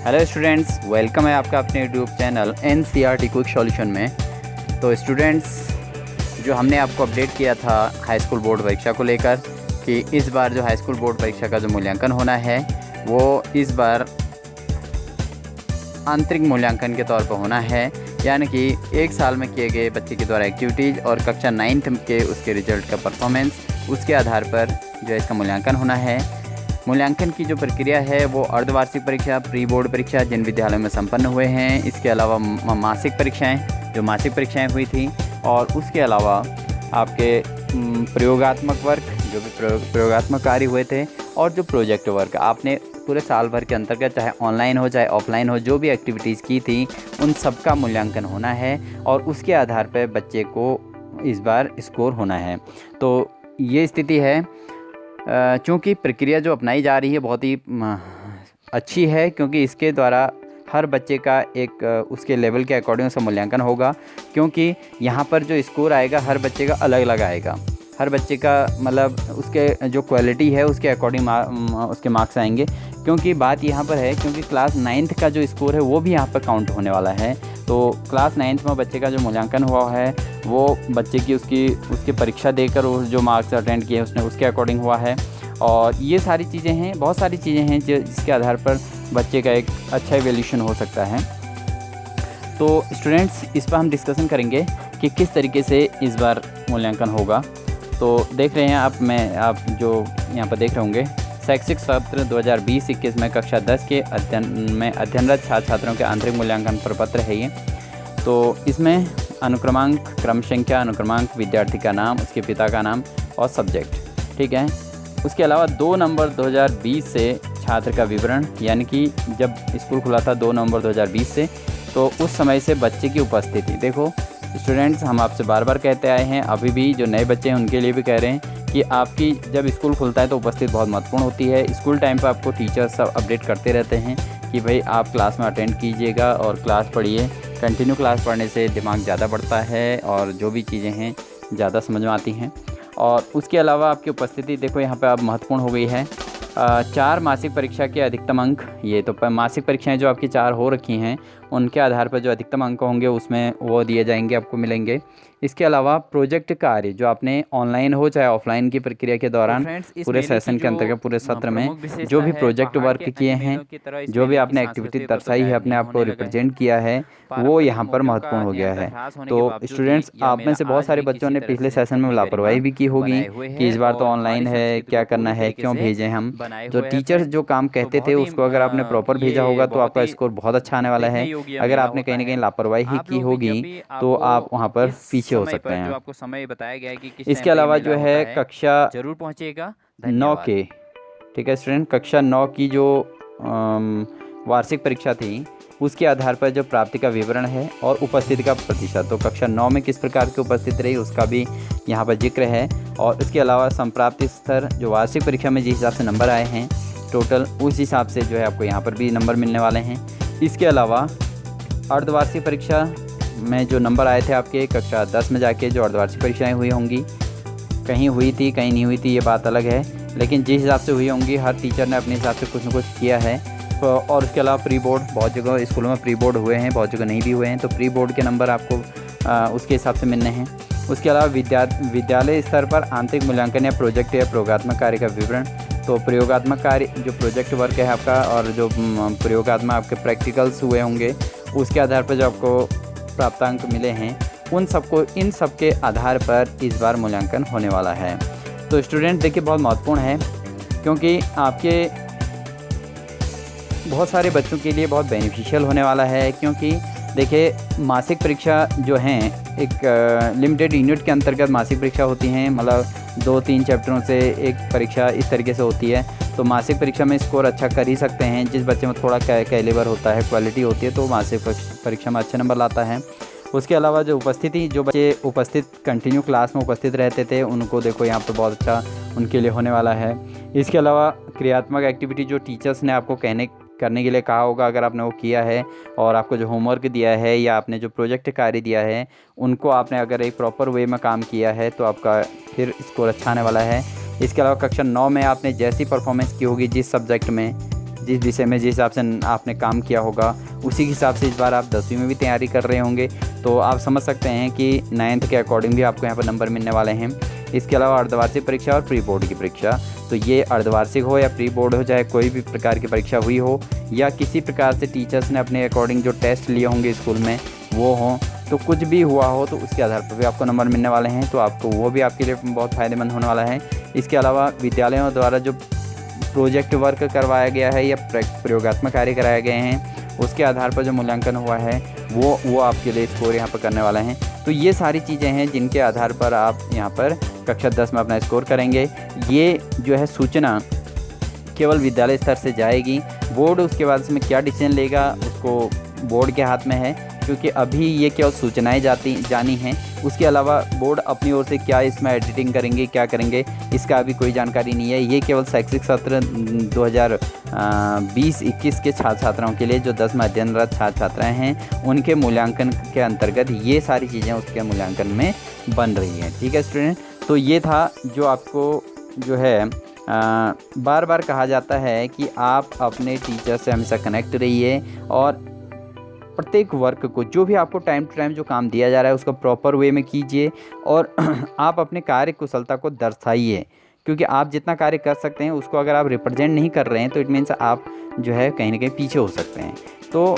Hello students, welcome है आपका अपने YouTube channel NCERT quick solution में। तो स्टूडेंट्स, जो हमने आपको अपडेट किया था हाई स्कूल बोर्ड परीक्षा को लेकर कि इस बार जो हाई स्कूल बोर्ड परीक्षा का जो मूल्यांकन होना है वो इस बार आंतरिक मूल्यांकन के तौर पर होना है, यानी कि एक साल में किए गए बच्चे के द्वारा एक्टिविटीज़ और कक्षा 9th के उसके रिजल्ट का परफॉर्मेंस, उसके आधार पर जो इसका मूल्यांकन होना है। मूल्यांकन की जो प्रक्रिया है वो अर्धवार्षिक परीक्षा, प्री बोर्ड परीक्षा जिन विद्यालयों में संपन्न हुए हैं, इसके अलावा मासिक परीक्षाएं जो मासिक परीक्षाएं हुई थी, और उसके अलावा आपके प्रयोगात्मक वर्क जो भी प्रयोगात्मक कार्य हुए थे, और जो प्रोजेक्ट वर्क आपने पूरे साल भर के अंतर्गत चाहे ऑनलाइन हो चाहे ऑफलाइन हो जो भी एक्टिविटीज़ की थी उन सब का मूल्यांकन होना है, और उसके आधार पर बच्चे को इस बार स्कोर होना है। तो ये स्थिति है। चूँकि प्रक्रिया जो अपनाई जा रही है बहुत ही अच्छी है, क्योंकि इसके द्वारा हर बच्चे का एक उसके लेवल के अकॉर्डिंग उसका मूल्यांकन होगा, क्योंकि यहाँ पर जो स्कोर आएगा हर बच्चे का अलग अलग आएगा। हर बच्चे का मतलब उसके जो क्वालिटी है उसके अकॉर्डिंग उसके मार्क्स आएंगे। क्योंकि बात यहाँ पर है, क्योंकि क्लास 9th का जो स्कोर है वो भी यहाँ पर काउंट होने वाला है। तो क्लास 9th में बच्चे का जो मूल्यांकन हुआ है वो बच्चे की उसकी परीक्षा देकर वो जो मार्क्स अटेंड किए उसने उसके अकॉर्डिंग हुआ है। और ये सारी चीज़ें हैं, बहुत सारी चीज़ें हैं जिसके आधार पर बच्चे का एक अच्छा इवैल्यूएशन हो सकता है। तो स्टूडेंट्स, इस पर हम डिस्कशन करेंगे कि किस तरीके से इस बार मूल्यांकन होगा। तो देख रहे हैं आप जो यहाँ पर देख रहे होंगे, शैक्षिक सत्र 2020-21 में कक्षा 10 के अध्ययनरत छात्र छात्रों के आंतरिक मूल्यांकन प्रपत्र है ये। तो इसमें अनुक्रमांक, क्रम संख्या, अनुक्रमांक, विद्यार्थी का नाम, उसके पिता का नाम और सब्जेक्ट, ठीक है। उसके अलावा 2 नवंबर 2020 से छात्र का विवरण, यानी कि जब स्कूल खुला था 2 नवंबर 2020 से, तो उस समय से बच्चे की उपस्थिति। देखो स्टूडेंट्स, हम आपसे बार बार कहते आए हैं, अभी भी जो नए बच्चे हैं उनके लिए भी कह रहे हैं कि आपकी जब स्कूल खुलता है तो उपस्थिति बहुत महत्वपूर्ण होती है। स्कूल टाइम पर आपको टीचर्स सब अपडेट करते रहते हैं कि भाई आप क्लास में अटेंड कीजिएगा और क्लास पढ़िए। कंटिन्यू क्लास पढ़ने से दिमाग ज़्यादा बढ़ता है और जो भी चीज़ें हैं ज़्यादा समझ में आती हैं। और उसके अलावा आपकी उपस्थिति देखो यहाँ पे अब महत्वपूर्ण हो गई है। 4 मासिक परीक्षा के अधिकतम अंक, ये तो मासिक परीक्षाएं जो आपकी 4 हो रखी हैं उनके आधार पर जो अधिकतम अंक होंगे उसमें वो दिए जाएंगे, आपको मिलेंगे। इसके अलावा प्रोजेक्ट कार्य जो आपने ऑनलाइन हो चाहे ऑफलाइन की प्रक्रिया के दौरान पूरे सेशन के अंतर्गत पूरे सत्र में जो भी प्रोजेक्ट वर्क किए हैं, जो भी आपने एक्टिविटी दर्शाई है, अपने आप को रिप्रेजेंट किया है, वो यहाँ पर महत्वपूर्ण हो गया है। तो स्टूडेंट्स, आप में से बहुत सारे बच्चों ने पिछले सेशन में लापरवाही भी की होगी कि इस बार तो ऑनलाइन है, क्या करना है, क्यों भेजें हम। जो टीचर्स जो काम कहते थे उसको अगर आपने प्रॉपर भेजा होगा तो आपका स्कोर बहुत अच्छा आने वाला है। अगर आपने कहीं ना कहीं लापरवाही की होगी तो आप वहाँ पर पीछे हो सकते हैं। जो आपको समय बताया गया है कि किस इसके अलावा जो है कक्षा जरूर पहुंचेगा। 9 के, ठीक है स्टूडेंट, कक्षा 9 की जो वार्षिक परीक्षा थी उसके आधार पर जो प्राप्ति का विवरण है और उपस्थिति का प्रतिशत, तो कक्षा 9 में किस प्रकार की उपस्थिति रही उसका भी यहाँ पर जिक्र है। और इसके अलावा संप्राप्ति स्तर जो वार्षिक परीक्षा में जिस हिसाब से नंबर आए हैं टोटल, उस हिसाब से जो है आपको यहाँ पर भी नंबर मिलने वाले हैं। इसके अलावा अर्धवार्षिक परीक्षा में जो नंबर आए थे आपके कक्षा 10 में जाके, जो अर्धवार्षिक परीक्षाएं हुई होंगी, कहीं हुई थी कहीं नहीं हुई थी ये बात अलग है, लेकिन जिस हिसाब से हुई होंगी हर टीचर ने अपने हिसाब से कुछ न कुछ किया है। और उसके अलावा प्री बोर्ड, बहुत जगह स्कूलों में प्री बोर्ड हुए हैं, बहुत जगह नहीं भी हुए हैं, तो प्री बोर्ड के नंबर आपको उसके हिसाब से मिलने हैं। उसके अलावा विद्यालय स्तर पर आंतरिक मूल्यांकन या प्रोजेक्ट या प्रयोगात्मक कार्य का विवरण, तो प्रयोगात्मक कार्य जो प्रोजेक्ट वर्क है आपका और जो प्रयोगात्मक आपके प्रैक्टिकल्स हुए होंगे उसके आधार पर जो आपको प्राप्तांक मिले हैं इन सब के आधार पर इस बार मूल्यांकन होने वाला है। तो स्टूडेंट देखिए बहुत महत्वपूर्ण है, क्योंकि आपके बहुत सारे बच्चों के लिए बहुत बेनिफिशियल होने वाला है। क्योंकि देखिए मासिक परीक्षा जो हैं एक लिमिटेड यूनिट के अंतर्गत मासिक परीक्षा होती हैं, मतलब 2-3 चैप्टरों से एक परीक्षा इस तरीके से होती है। तो मासिक परीक्षा में स्कोर अच्छा कर ही सकते हैं, जिस बच्चे में थोड़ा कैलिबर होता है, क्वालिटी होती है, तो मासिक परीक्षा में अच्छे नंबर लाता है। उसके अलावा जो उपस्थिति, जो बच्चे उपस्थित कंटिन्यू क्लास में उपस्थित रहते थे उनको देखो यहाँ पर बहुत अच्छा उनके लिए होने वाला है। इसके अलावा क्रियात्मक एक्टिविटी जो टीचर्स ने आपको करने के लिए कहा होगा, अगर आपने वो किया है और आपको जो होमवर्क दिया है या आपने जो प्रोजेक्ट कार्य दिया है उनको आपने अगर एक प्रॉपर वे में काम किया है तो आपका फिर स्कोर अच्छा आने वाला है। इसके अलावा कक्षा 9 में आपने जैसी परफॉर्मेंस की होगी जिस सब्जेक्ट में, जिस विषय में जिस हिसाब से आपने काम किया होगा उसी के हिसाब से इस बार आप 10वीं में भी तैयारी कर रहे होंगे, तो आप समझ सकते हैं कि 9th के अकॉर्डिंग भी आपको यहाँ पर नंबर मिलने वाले हैं। इसके अलावा अर्धवार्षिक परीक्षा और प्री बोर्ड की परीक्षा, तो ये अर्धवार्षिक हो या प्री बोर्ड हो, चाहे कोई भी प्रकार की परीक्षा हुई हो या किसी प्रकार से टीचर्स ने अपने अकॉर्डिंग जो टेस्ट लिए होंगे स्कूल में वो हों, तो कुछ भी हुआ हो तो उसके आधार पर भी आपको नंबर मिलने वाले हैं, तो आपको वो भी आपके लिए बहुत फ़ायदेमंद होने वाला है। इसके अलावा विद्यालयों द्वारा जो प्रोजेक्ट वर्क करवाया गया है या प्रयोगात्मक कार्य कराए गए हैं उसके आधार पर जो मूल्यांकन हुआ है वो आपके लिए स्कोर यहाँ पर करने वाला है। तो ये सारी चीज़ें हैं जिनके आधार पर आप यहाँ पर कक्षा 10 में अपना स्कोर करेंगे। ये जो है सूचना केवल विद्यालय स्तर से जाएगी, बोर्ड उसके बाद इसमें क्या डिसीजन लेगा उसको बोर्ड के हाथ में है, क्योंकि अभी ये केवल सूचनाएं जानी हैं। उसके अलावा बोर्ड अपनी ओर से क्या इसमें एडिटिंग करेंगे, क्या करेंगे, इसका अभी कोई जानकारी नहीं है। ये केवल शैक्षिक सत्र 2020-21 के छात्र छात्राओं के लिए जो 10 में अध्ययनरत छात्र छात्राएँ हैं उनके मूल्यांकन के अंतर्गत ये सारी चीज़ें उसके मूल्यांकन में बन रही हैं। ठीक है स्टूडेंट, तो ये था जो आपको जो है बार बार कहा जाता है कि आप अपने टीचर से हमेशा कनेक्ट रहिए और प्रत्येक वर्क को जो भी आपको टाइम टू टाइम जो काम दिया जा रहा है उसको प्रॉपर वे में कीजिए और आप अपने कार्य कुशलता को दर्शाइए, क्योंकि आप जितना कार्य कर सकते हैं उसको अगर आप रिप्रेजेंट नहीं कर रहे हैं तो इट मीन्स आप जो है कहीं ना कहीं पीछे हो सकते हैं। तो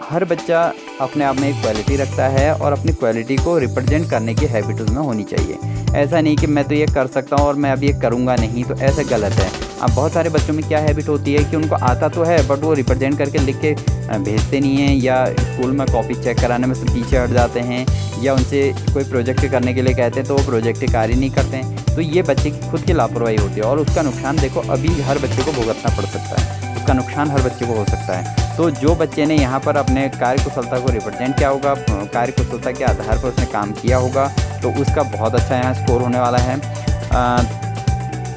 हर बच्चा अपने आप में एक क्वालिटी रखता है और अपनी क्वालिटी को रिप्रेजेंट करने की हैबिट उसमें होनी चाहिए। ऐसा नहीं कि मैं तो ये कर सकता हूँ और मैं अब ये करूँगा नहीं, तो ऐसा गलत है। अब बहुत सारे बच्चों में क्या हैबिट होती है कि उनको आता तो है बट वो रिप्रेजेंट करके लिख के भेजते नहीं हैं, या स्कूल में कॉपी चेक कराने में से पीछे हट जाते हैं, या उनसे कोई प्रोजेक्ट करने के लिए कहते हैं तो वो प्रोजेक्ट कार्य नहीं करते हैं। तो ये बच्चे की खुद की लापरवाही होती है और उसका नुकसान देखो अभी हर बच्चे को भुगतना पड़ सकता है, उसका नुकसान हर बच्चे को हो सकता है। तो जो बच्चे ने यहाँ पर अपने कार्य कुशलता को रिप्रेजेंट किया होगा, कार्य कुशलता के आधार पर उसने काम किया होगा, तो उसका बहुत अच्छा यहाँ स्कोर होने वाला है।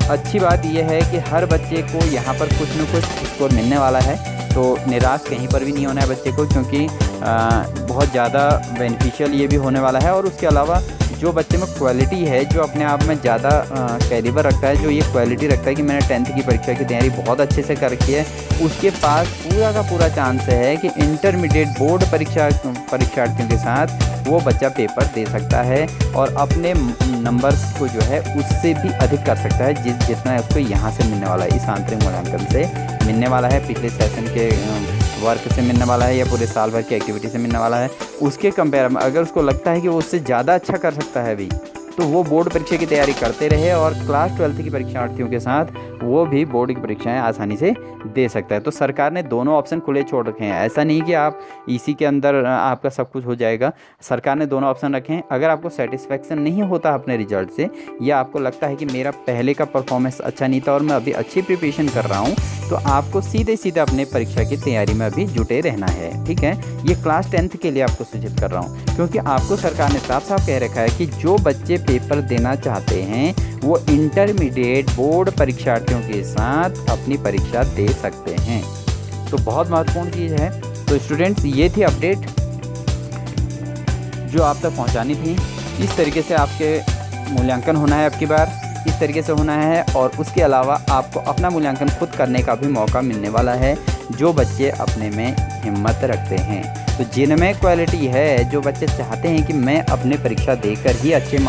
अच्छी बात यह है कि हर बच्चे को यहाँ पर कुछ न कुछ स्कोर मिलने वाला है, तो निराश कहीं पर भी नहीं होना है बच्चे को, क्योंकि बहुत ज़्यादा बेनिफिशियल ये भी होने वाला है। और उसके अलावा जो बच्चे में क्वालिटी है, जो अपने आप में ज़्यादा कैलिबर रखता है, जो ये क्वालिटी रखता है कि मैंने 10th की परीक्षा की तैयारी बहुत अच्छे से कर रखी है, उसके पास पूरा का पूरा चांस है कि इंटरमीडिएट बोर्ड परीक्षार्थियों के साथ वो बच्चा पेपर दे सकता है और अपने नंबर्स को जो है उससे भी अधिक कर सकता है जितना उसको यहाँ से मिलने वाला है, इस आंतरिक मूल्यांकन से मिलने वाला है, पिछले सेशन के वर्क से मिलने वाला है या पूरे साल भर की एक्टिविटी से मिलने वाला है। उसके कंपेयर में अगर उसको लगता है कि वो उससे ज़्यादा अच्छा कर सकता है अभी, तो वो बोर्ड परीक्षा की तैयारी करते रहे और क्लास 12th की परीक्षार्थियों के साथ वो भी बोर्ड की परीक्षाएं आसानी से दे सकता है। तो सरकार ने दोनों ऑप्शन खुले छोड़ रखे हैं, ऐसा नहीं कि आप इसी के अंदर आपका सब कुछ हो जाएगा। सरकार ने दोनों ऑप्शन रखे हैं। अगर आपको सेटिस्फेक्शन नहीं होता अपने रिजल्ट से, या आपको लगता है कि मेरा पहले का परफॉर्मेंस अच्छा नहीं था और मैं अभी अच्छी प्रिपरेशन कर रहा हूँ, तो आपको सीधे सीधे अपने परीक्षा की तैयारी में अभी जुटे रहना है। ठीक है, ये क्लास 10th के लिए आपको सूचित कर रहा हूँ, क्योंकि आपको सरकार ने साफ साफ कह रखा है कि जो बच्चे पेपर देना चाहते हैं वो इंटरमीडिएट बोर्ड परीक्षार्थियों के साथ अपनी परीक्षा दे सकते हैं। तो बहुत महत्वपूर्ण चीज़ है। तो स्टूडेंट्स, ये थी अपडेट जो आप तक पहुंचानी थी। इस तरीके से आपके मूल्यांकन होना है, आपकी बार इस तरीके से होना है, और उसके अलावा आपको अपना मूल्यांकन खुद करने का भी मौका मिलने वाला है जो बच्चे अपने में हिम्मत रखते हैं। तो जिनमें क्वालिटी है, जो बच्चे चाहते हैं कि मैं अपने परीक्षा देकर ही अच्छे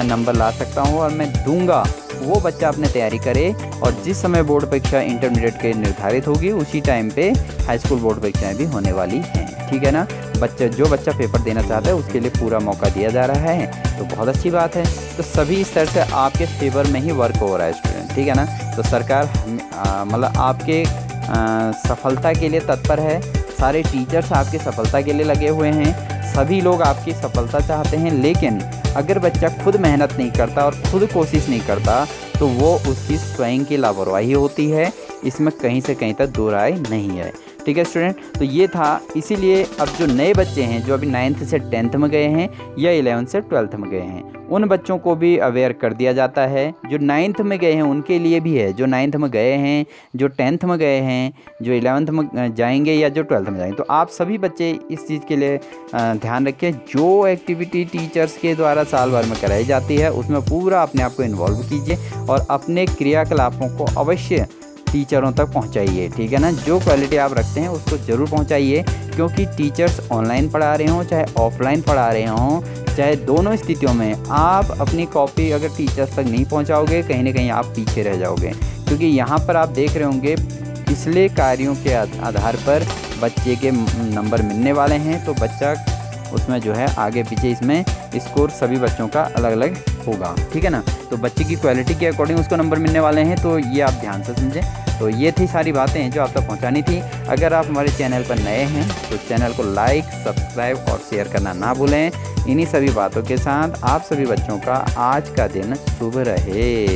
नंबर ला सकता हूं और मैं दूंगा, वो बच्चा अपने तैयारी करे। और जिस समय बोर्ड परीक्षा इंटरमीडिएट के निर्धारित होगी उसी टाइम पे हाई स्कूल बोर्ड परीक्षाएं भी होने वाली हैं। ठीक है ना, जो बच्चा पेपर देना चाहता है उसके लिए पूरा मौका दिया जा रहा है, तो बहुत अच्छी बात है। तो सभी स्तर से आपके फेवर में ही वर्क हो रहा है स्टूडेंट। ठीक है ना, तो सरकार मतलब आपके सफलता के लिए तत्पर है। सारे टीचर्स आपकी सफलता के लिए लगे हुए हैं, सभी लोग आपकी सफलता चाहते हैं। लेकिन अगर बच्चा खुद मेहनत नहीं करता और खुद कोशिश नहीं करता तो वो उसकी स्वयं की लापरवाही होती है, इसमें कहीं से कहीं तक दो राय नहीं है। ठीक है स्टूडेंट, तो ये था। इसीलिए अब जो नए बच्चे हैं जो अभी 9th से 10th में गए हैं या 11th से 12th में गए हैं, उन बच्चों को भी अवेयर कर दिया जाता है। जो 9th में गए हैं उनके लिए भी है, जो 9th में गए हैं, जो 10th में गए हैं, जो 11th में जाएंगे या जो 12th में जाएंगे। तो आप सभी बच्चे इस चीज़ के लिए ध्यान रखें, जो एक्टिविटी टीचर्स के द्वारा साल भर में कराई जाती है उसमें पूरा अपने आप को इन्वॉल्व कीजिए और अपने क्रियाकलापों को अवश्य टीचरों तक पहुंचाइए, ठीक है ना। जो क्वालिटी आप रखते हैं उसको ज़रूर पहुंचाइए, क्योंकि टीचर्स ऑनलाइन पढ़ा रहे हों चाहे ऑफलाइन पढ़ा रहे हों, चाहे दोनों स्थितियों में आप अपनी कॉपी अगर टीचर्स तक नहीं पहुंचाओगे, कहीं ना कहीं आप पीछे रह जाओगे। क्योंकि यहाँ पर आप देख रहे होंगे पिछले कार्यों के आधार पर बच्चे के नंबर मिलने वाले हैं, तो बच्चा उसमें जो है आगे पीछे इसमें स्कोर सभी बच्चों का अलग अलग होगा, ठीक है ना। तो बच्चे की क्वालिटी के अकॉर्डिंग उसको नंबर मिलने वाले हैं, तो ये आप ध्यान से समझें। तो ये थी सारी बातें जो आप तक पहुंचानी थी। अगर आप हमारे चैनल पर नए हैं तो चैनल को लाइक, सब्सक्राइब और शेयर करना ना भूलें। इन्हीं सभी बातों के साथ आप सभी बच्चों का आज का दिन शुभ रहे।